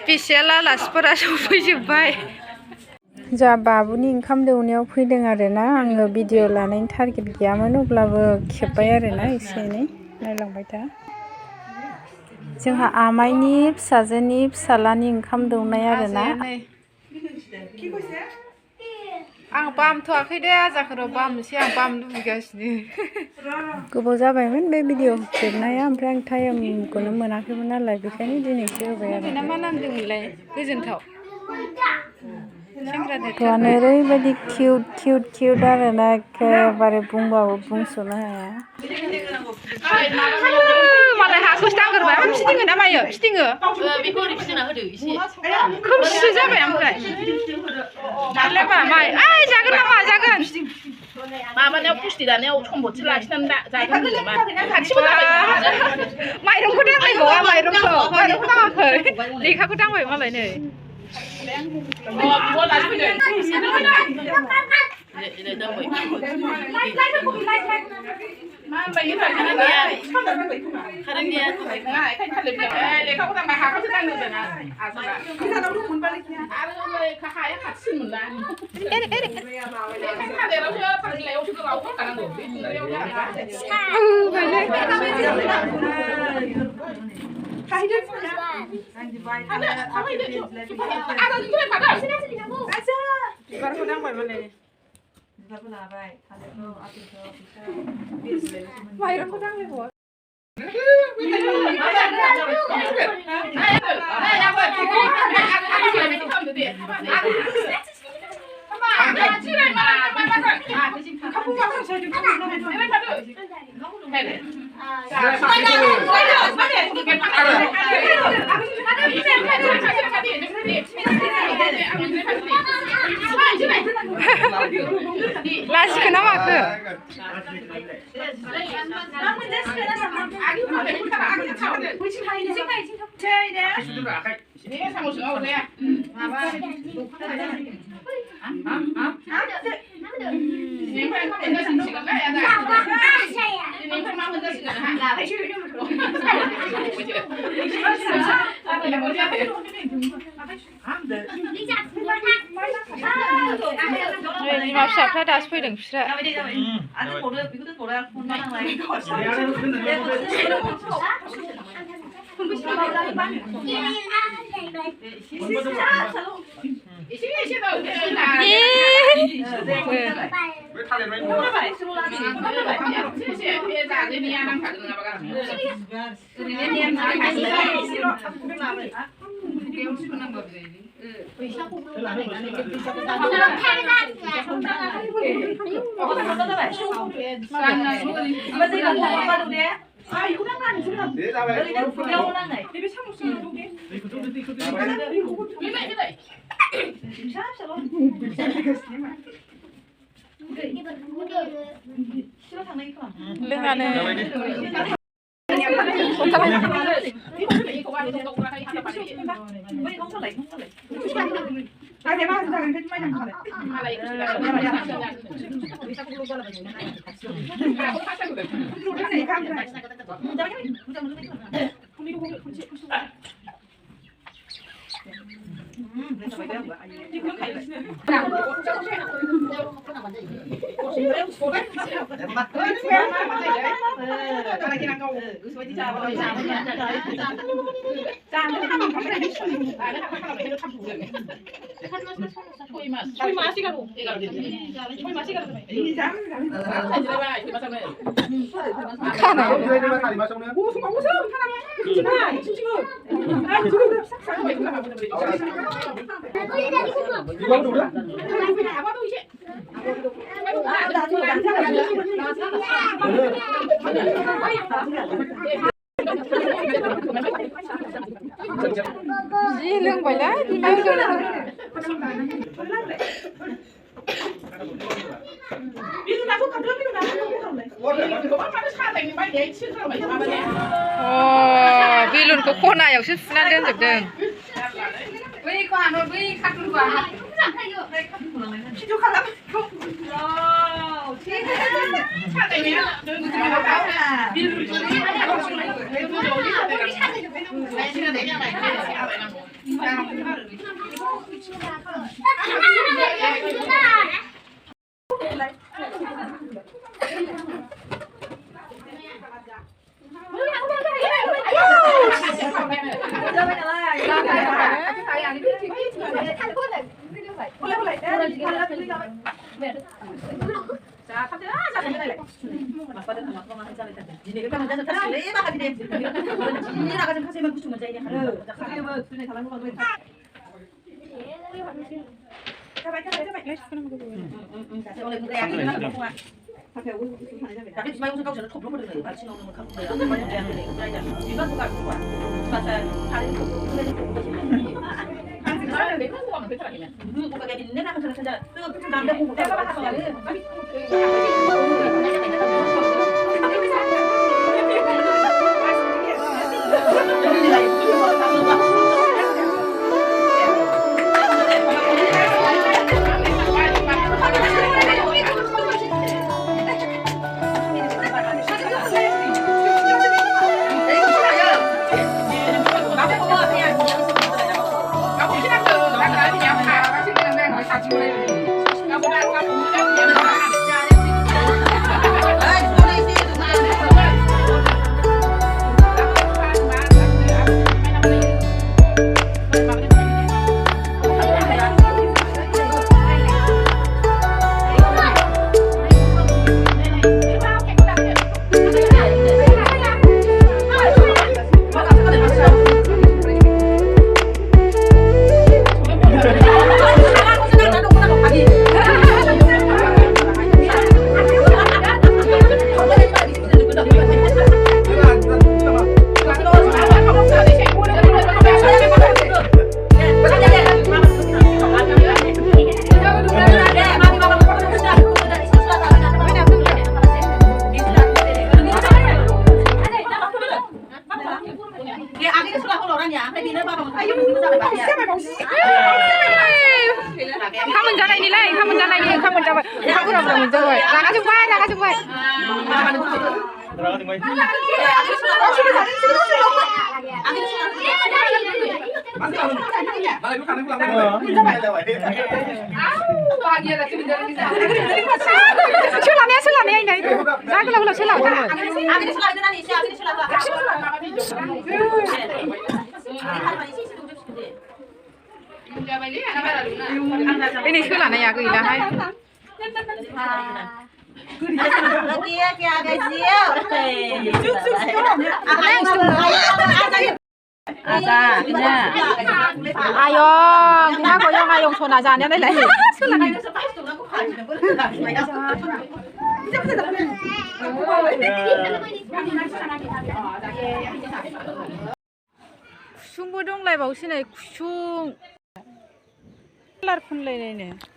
Special आलासिफोरा सफैजोब्बाय जा बाबुनि ओंखाम दौनायाव फैदों आरोना आङो भिडिअ लानायनि टारगेट गैयामोन अब्लाबो खेबबाय आरोना एसे एनै नायलांबाय था जोंहा आमाइनि फिसाजोनि फिसालानि ओंखाम दौनाय आरोना आं बामथ'आखै दे आजाखौ र' बामनोसै आं बामनो लुबैगासिनो गोबाव जाबायमोन बे भिडिअ खेबनाया ओमफ्राय आं टाइमखौनो मोनाखैमोन नालाय बेखायनो दिनैसो होबाय आरो मा नामदोंमोनलाय गोजोनथाव सेंग्रानो ओरैबायदि किउट आरोना एखेबारे बुंबाबो बुंस'नो हाया मालाय हाखौसो दांग्रोबाय फिदिङो ना मायो फिदिङो बेखौ ओरै फिदिंना होदो एसे खोमसिसो जाबाय ओमफ्राय दालाय मा माइ ओइ जागोन नामा जागोन माबानायाव पुष्टि दानायाव सम्बथि लाखिनानै जागोन माइरंखौ दांलायबावा माइरंखौ दाङाखै लेखाखौ दांबाय मालाय नै बिबारखौ दांबाय मालाय माइरंखौ दांलायबावा लासिखो ना माखो बिमा फिसाफ्रा दासो फैदों बिस्रा Gì lưng vậy đó, đi mau cho nó. Bilun có con này ở xích nan lên được đừng. Bây qua nó bây khát luôn qua. Chú khát lắm. Bilun Ini soalnya ya gila hai. Ayong, kita goyong ayong sona jane đây lại. Kusungबो दंलायबावसो नै kusung. कालार फुनलायनायनो